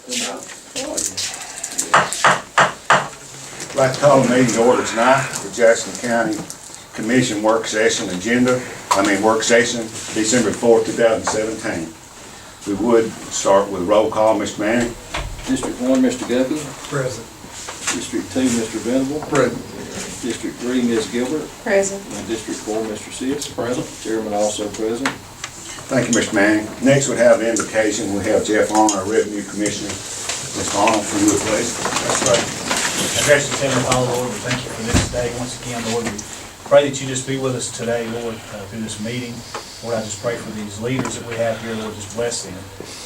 I'd like to call the meeting to order tonight, the Jackson County Commission work session work session, December 4th, 2017. We would start with roll call, Mr. Manning. District 1, Mr. Guppy. Present. District 2, Mr. Venable. Present. District 3, Ms. Gilbert. Present. And District 4, Mr. Sis. Present. Chairman also present. Thank you, Mr. Manning. Next we have the invocation. We have Jeff Arnold, our Revenue Commissioner. Mr. Arnold, for you, please. That's right. Gracious Heavenly Father, Lord, we thank you for this day. Once again, Lord, we pray that you just be with us today, Lord, through this meeting. Lord, I just pray for these leaders that we have here, Lord, just bless them.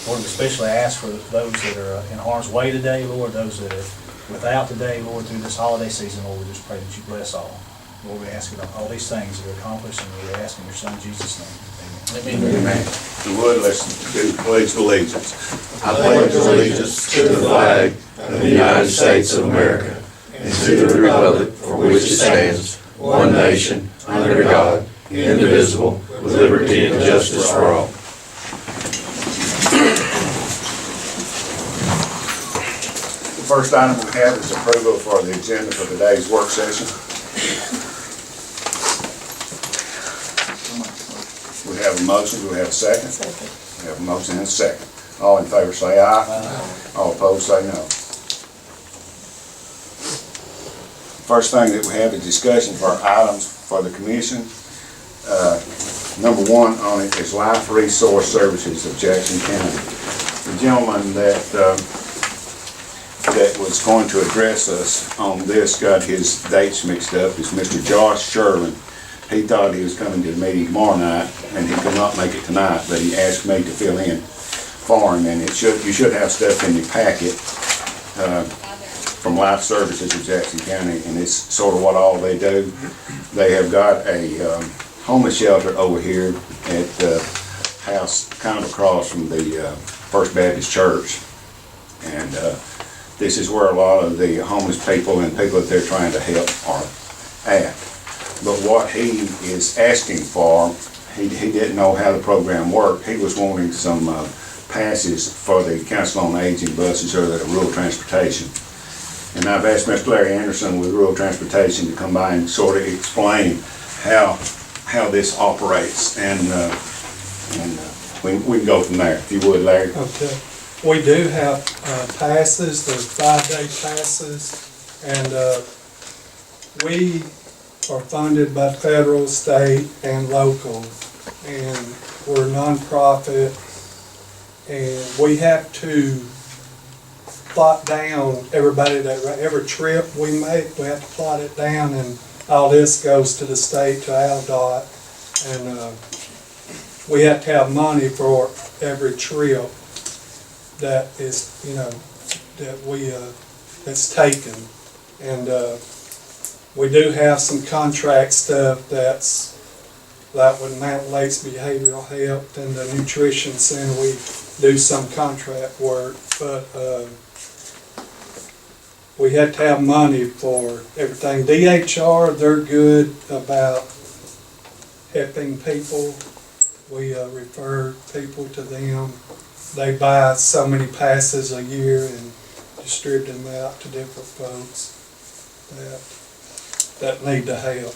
Lord, we especially ask for those that are in harm's way today, Lord, those that are without today, Lord, through this holiday season, Lord, we just pray that you bless all. Lord, we ask you all these things that are accomplished, and we ask in your Son, Jesus' name. Amen. Amen. If you would, let's do the Pledge of Allegiance. I pledge allegiance to the flag of the United States of America and to the republic for which it stands, one nation, under God, indivisible, with liberty and justice for all. The first item we have is approval for the agenda for today's work session. We have a motion. Do we have a second? Second. We have a motion and a second. All in favor say aye. All opposed say no. First thing that we have is discussion for items for the commission. Number one on it is Life Resource Services of Jackson County. The gentleman that was going to address us on this got his dates mixed up. It's Mr. Josh Sherlin. He thought he was coming to the meeting tomorrow night, and he could not make it tonight, but he asked me to fill in for him, and you should have stuff in your packet from Life Services of Jackson County, and it's sort of what all they do. They have got a homeless shelter over here at the house kind of across from the First Baptist Church, and this is where a lot of the homeless people and people that they're trying to help are at. But what he is asking for, he didn't know how the program worked. He was wanting some passes for the Council on Aging buses or the rural transportation. And I've asked Mr. Larry Anderson with rural transportation to come by and sort of explain how this operates. And we can go from there, if you would, Larry. Okay. We do have passes, they're 5-day passes, and we are funded by federal, state, and local, and we're a nonprofit, and we have to plot down everybody every trip we make, we have to plot it down, and all this goes to the state, to ALDOT, and we have to have money for every trip that is, that's taken, and we do have some contract stuff that's like with Mountain Lakes Behavioral Health and the Nutrition Center. We do some contract work, but we have to have money for everything. DHR, they're good about helping people. We refer people to them. They buy so many passes a year and distribute them out to different folks that need the help.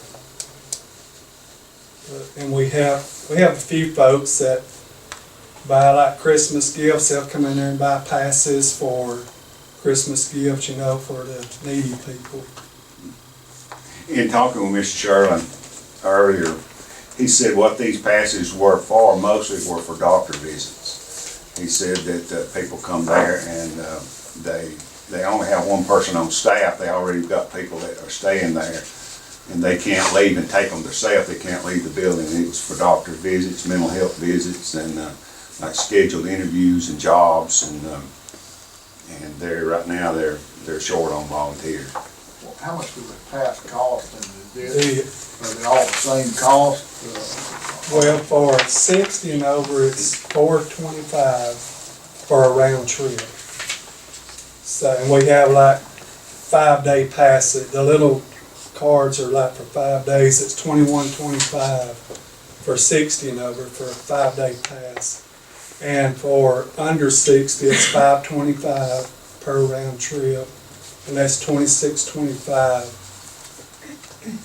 And we have a few folks that buy like Christmas gifts. They'll come in there and buy passes for Christmas gifts, for the needy people. In talking with Mr. Sherlin earlier, he said what these passes were for, mostly were for doctor visits. He said that people come there and they only have one person on staff. They already got people that are staying there, and they can't leave and take them themselves. They can't leave the building. And it was for doctor visits, mental health visits, and like scheduled interviews and jobs, and they're right now they're short on volunteers. Well, how much does a pass cost, and are they all the same cost? Well, for 60 and over, it's $4.25 for a round trip. So, and we have like 5-day passes. The little cards are like for 5 days. It's $21.25 for 60 and over for a 5-day pass. And for under 60, it's $5.25 per round trip, and that's $26.25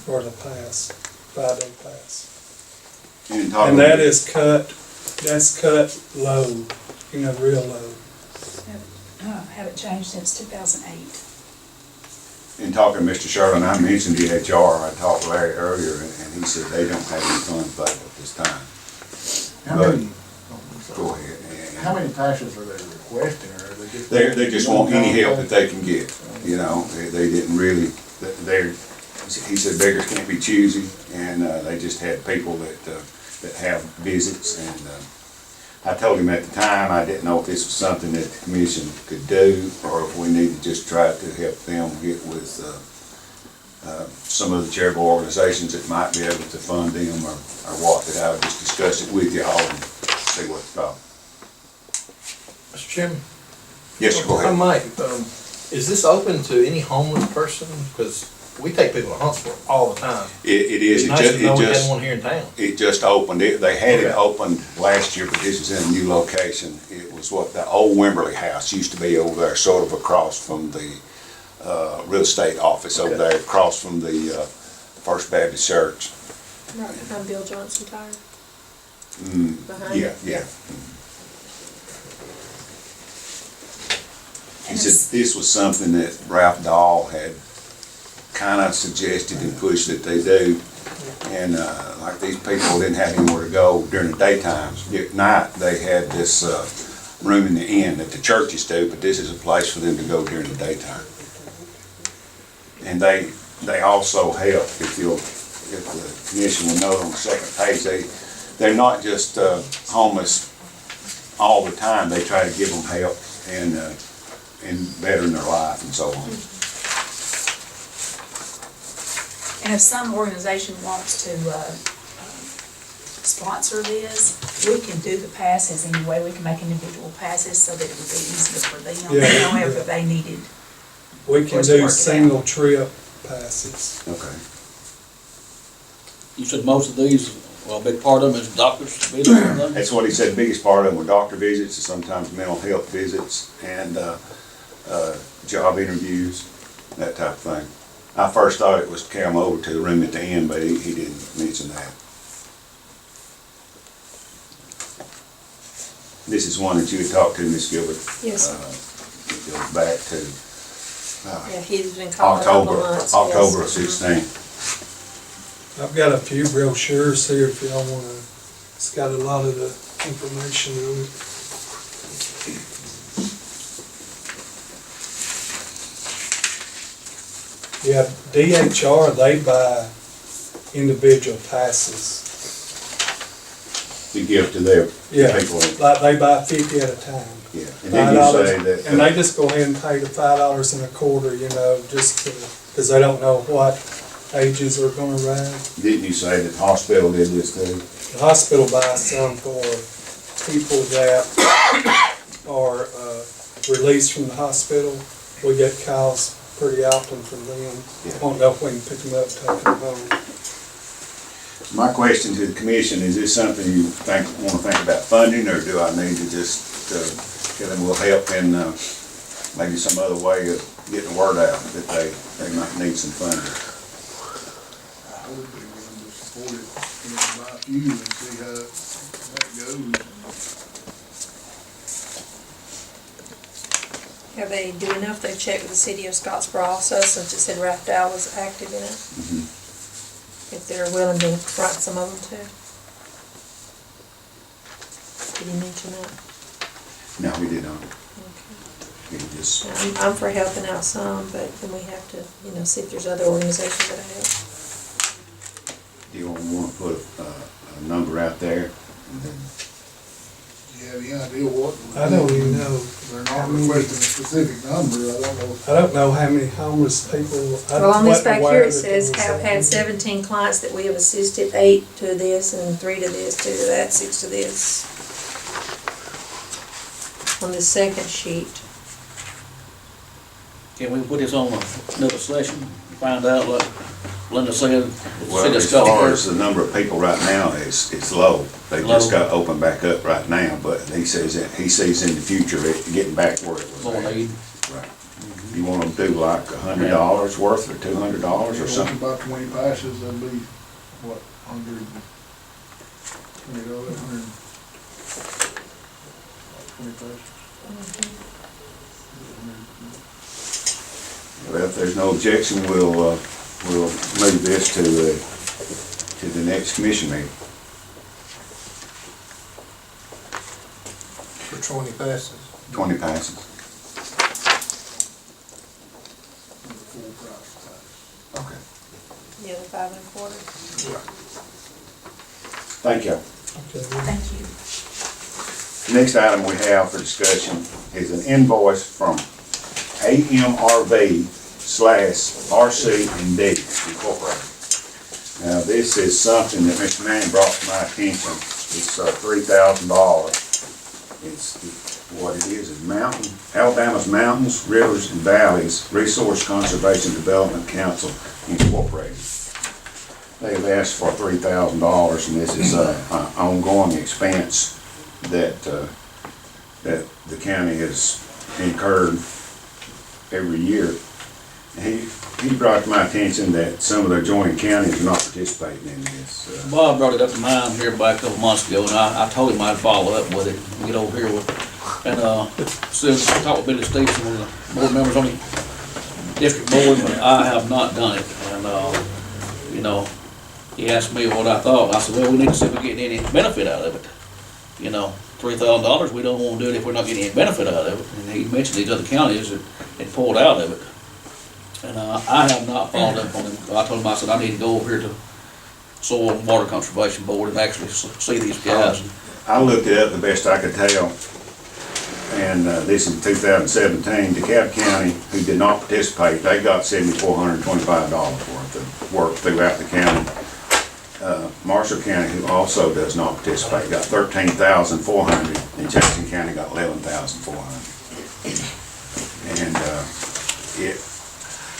for the pass, 5-day pass. And talking- And that is that's cut low, real low. Haven't changed since 2008. In talking to Mr. Sherlin, I mentioned DHR, I talked to Larry earlier, and he said they don't have any funds available at this time. How But- many, Go ahead. how many passes are they requesting, or are they just? They just want any help that they can get, they didn't really, he said beggars can't be choosy, and, they just had people that have visits, and, I told him at the time, I didn't know if this was something that the commission could do, or if we need to just try to help them get with, some of the charitable organizations that might be able to fund them, or what, that I would just discuss it with y'all and see what you thought. Mr. Chairman? Yes, sir, go I ahead. might, is this open to any homeless person? Because we take people to Huntsville all the time. It is, It's nice to know we had one here in town. It just opened, they had it Okay. opened last year, but this is in a new location. It was what the old Wimberley House used to be over there, sort of across from the, real estate office over Okay. there, across from the, First Baptist Church. Right behind Bill Johnson Tire. Behind Yeah, it. yeah. He And said it's- this was something that Ralph Dahl had kind of suggested and pushed that they do. And, like these people didn't have anywhere to go during the daytimes. At night, they had this, room in the inn that the churches do, but this is a place for them to go during the daytime. And they also help, if the commission will note on the second page, they're not just, homeless all the time. They try to give them help and bettering their life and so on. And if some organization wants to sponsor this, we can do the passes anyway. We can make individual passes so that it would be easier for them. Yeah. However they needed. We can Let's do work it out. single trip passes. Okay. You said most of these, well, a big part of them is doctors' visits and things? That's what he said, the biggest part of them were doctor visits, and sometimes mental health visits, and, job interviews, that type of thing. I first thought it was to carry them over to the room at the end, but he didn't mention that. This is one that you had talked to, Ms. Gilbert. Yes. It goes back to, Yeah, he's been calling a couple October, months. October of yes. 16. I've got a few brochures here if y'all wanna, it's got a lot of the information on it. Yeah, DHR, they buy individual passes. To give to their Yeah, people. like they buy 50 at a time. Yeah. And then you say that. And they just go ahead and pay the $5.25, just because they don't know what ages are gonna ride. Didn't you say that the hospital did this too? The hospital buys some for people that are released from the hospital. We get calls pretty often from them. Yeah. Won't know if we can pick them up, take them home. My question to the commission, is this something you want to think about funding, or do I need to just tell them we'll help in maybe some other way of getting the word out that they might need some funding? I would be willing to support it, by a few and see how that goes. Have they do enough? They've checked with the city of Scottsboro also, since it said Ralph Dow was active in it. If they're willing to write some of them too. Did he mention that? No, we did not. Okay. He just, I'm for helping out some, but then we have to, see if there's other organizations that help. do you want to put a number out there? And then, Do you have any idea what? I don't even know. They're not requesting a specific number, I don't know. I don't know how many homeless people. Well, on this wasn't back aware here, it that says there was have that had many. 17 clients that we have assisted, 8 to this and 3 to this, 2 to that, 6 to this. On the second sheet. Can we put this on another session, find out, like, Linda said, Well, city of as far as Scottsboro. the number of people right now, it's low. They just Low. got opened back up right now, but he says that, he sees in the future it getting back where it was More at. need. Right. You wanna do like $100 worth or $200 or If it's something? about 20 passes, that'd be, what, $120, $100, 20 passes? Well, if there's no objection, we'll move this to the next commission meeting. For 20 passes. 20 passes. The full price pass. Okay. Yeah, the 5 1/4. Thank you. Okay, Thank you. Next item we have for discussion is an invoice from AMRV/RC&D Incorporated. Now, this is something that Mr. Manning brought to my attention. It's $3,000. It's, what it is Alabama's Mountains, Rivers, and Valleys Resource Conservation Development Council Incorporated. They've asked for $3,000, and this is an ongoing expense that the county has incurred every year. He brought to my attention that some of the adjoining counties are not participating in this. Bob brought it up to mind here back a couple months ago, and I told him I'd follow up with it, and get over here with, and, since I talked with Billy Stevenson, one of the board members on the district board, but I have not done it, and, you know, he asked me what I thought, I said, well, we need to see if we're getting any benefit out of it. You know, $3,000, we don't wanna do it if we're not getting any benefit out of it, and he mentioned these other counties that had pulled out of it. And, I have not followed up on him, I told him, I said, I need to go over here to Soil and Water Conservation Board and actually see these guys. I looked it up the best I could tell, and this is 2017. DeKalb County, who did not participate, they got $7,425 worth of work throughout the county. Marshall County, who also does not participate, got $13,400, and Jackson County got $11,400. And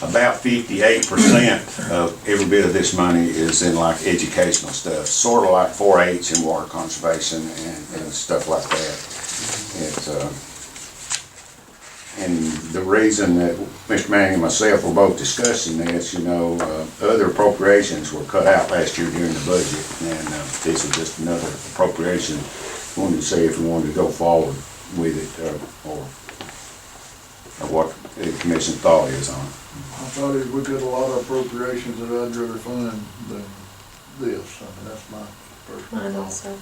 about 58% of every bit of this money is in like educational stuff, sort of like 4-H and water conservation and stuff like that. And the reason that Mr. Manning and myself were both discussing this, you know, other appropriations were cut out last year during the budget, and this is just another appropriation. Wanted to see if we wanted to go forward with it, or what the commission's thought is on it. I thought if we got a lot of appropriations that I'd rather fund than this. I mean, that's my personal Mine thought. also.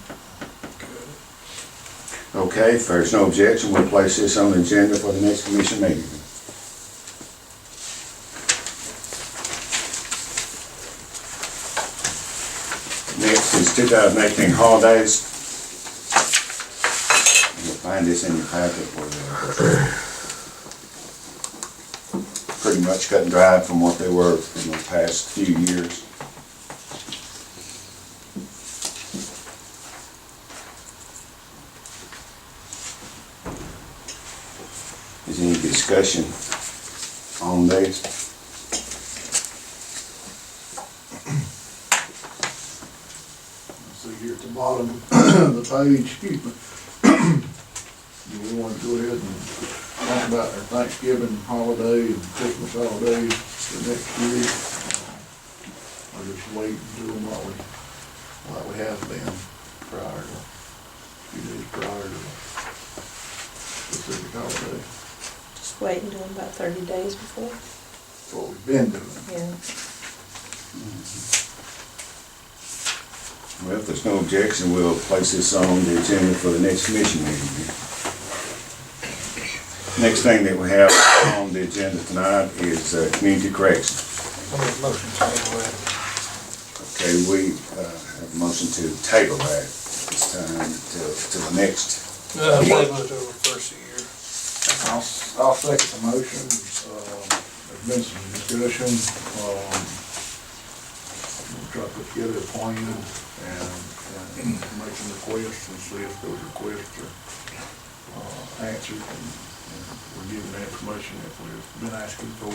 Okay, if there's no objection, we'll place this on the agenda for the next commission meeting. Next is 2018 holidays. You'll find this in your packet where pretty much cut and dried from what they were in the past few years. Is any discussion on this? See here at the bottom of the page, excuse me. Do we want to go ahead and talk about our Thanksgiving holiday and Christmas holidays for next year? Or just wait and do them like we have been prior to, a few days prior to the specific holiday? Just wait and do them about 30 days before. That's what we've been doing. Yeah. Well, if there's no objection, we'll place this on the agenda for the next commission meeting. Next thing that we have on the agenda tonight is community corrections. I'll make a motion to table that. Okay, we have a motion to table that this time to the next. Table it over the first year. I'll second the motion. There's been some discussion. We'll try to put together a plan and make some requests and see if those requests are answered and we're given the information that we've been asking for.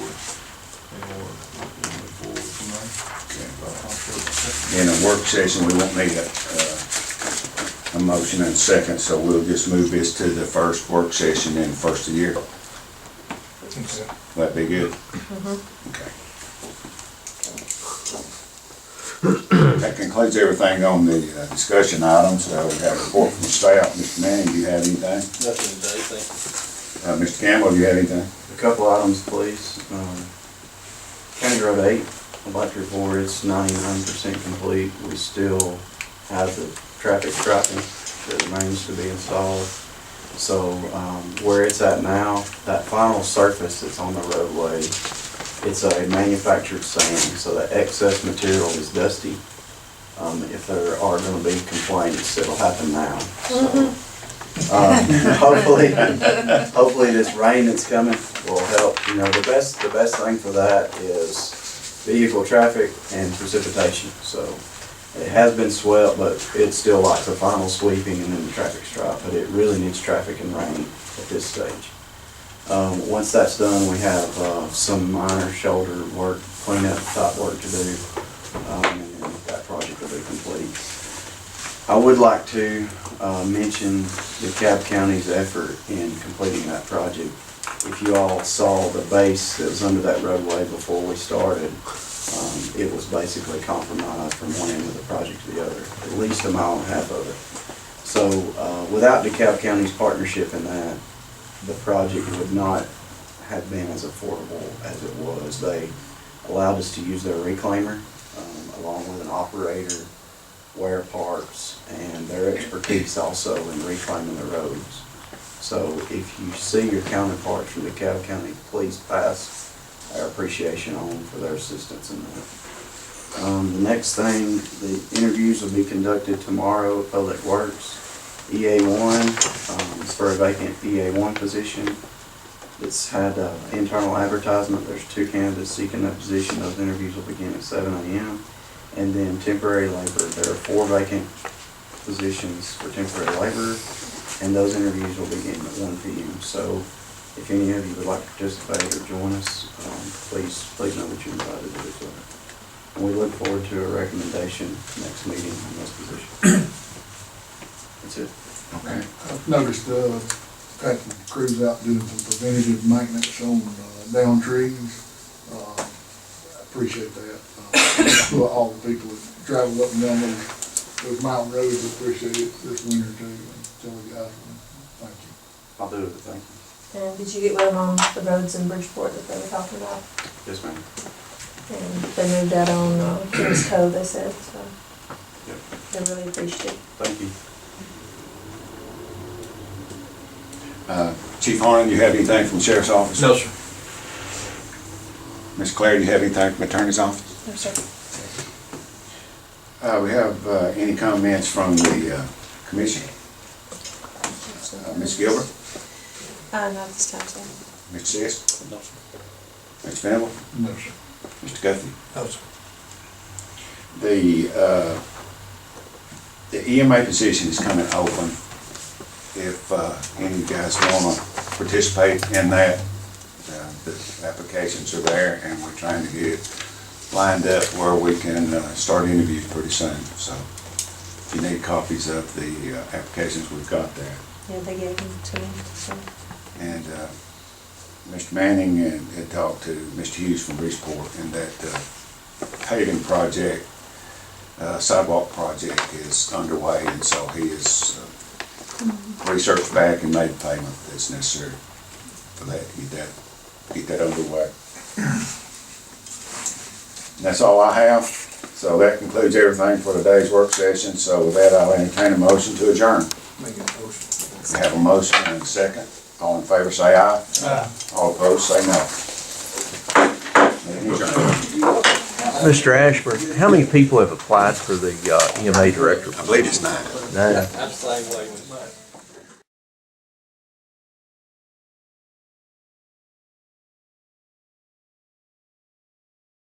and we'll move forward from there. In a work session, we won't need a motion and a second, so we'll just move this to the first work session in the first of the year. Okay. That'd be good? Okay. That concludes everything on the discussion items. We have a report from staff. Mr. Manning, do you have anything? Nothing today, thank you. Mr. Campbell, do you have anything? A couple items, please. County Road 8, I'd like to report it's 99% complete. We still have the traffic striping that remains to be installed. So where it's at now, that final surface that's on the roadway, it's a manufactured sand, so the excess material is dusty. If there are going to be complaints, it'll happen now. So, hopefully this rain that's coming will help. You know, the best thing for that is vehicle traffic and precipitation. So it has been swept, but it still likes a final sweeping and then the traffic stripe. But it really needs traffic and rain at this stage. Once that's done, we have some minor shoulder work, cleanup type work to do, and then that project will be complete. I would like to mention DeKalb County's effort in completing that project. If you all saw the base that was under that roadway before we started, it was basically compromised from one end of the project to the other, at least a mile and a half of it. So without DeKalb County's partnership in that, the project would not have been as affordable as it was. They allowed us to use their reclaimer along with an operator, wear parts, and their expertise also in reclaiming the roads. So if you see your counterparts from DeKalb County, please pass our appreciation on for their assistance in that. The next thing, the interviews will be conducted tomorrow at Public Works. EA1, it's for a vacant EA1 position. It's had internal advertisement. There's 2 candidates seeking that position. Those interviews will begin at 7 a.m. And then temporary labor, there are 4 vacant positions for temporary labor, and those interviews will begin at 1 p.m. So if any of you would like to participate or join us, please know that you're invited to do so. And we look forward to a recommendation next meeting on those positions. That's it. Okay. I've noticed, had some crews out doing some preventative maintenance on, down trees. I appreciate that. All the people that travel up and down those mountain roads appreciate it this winter too. And tell the guys, thank you. I'll do it, thank you. And did you get with them on the roads in Bridgeport that they were talking about? Yes, ma'am. And they moved out on Kings Cove, they said, so Yep. they're really appreciative. Thank you. Chief Harlan, do you have anything from the Sheriff's Office? No, sir. Ms. Claire, do you have anything from the Attorney's Office? No, sir. We have any comments from the Commission? Ms. Gilbert? Not this time, sir. Mr. Sis? No, sir. Mr. Venable? No, sir. Mr. Guthrie? No, sir. The EMA position is coming open. If any of you guys want to participate in that, the applications are there, and we're trying to get it lined up where we can start interviews pretty soon. So if you need copies of the applications, we've got there. Yeah, they gave them to me, so. And Mr. Manning had talked to Mr. Hughes from Bridgeport, and that paving project, sidewalk project is underway, and so he has researched back and made the payment that's necessary for that, get that underway. And that's all I have. So that concludes everything for today's work session. So with that, I'll entertain a motion to adjourn. Make a motion. We have a motion and a second. All in favor, say aye. Aye. All opposed, say no. Meeting adjourned. Mr. Ashburn, how many people have applied for the EMA director? I believe it's 9. Nine. I'm the same way with mine.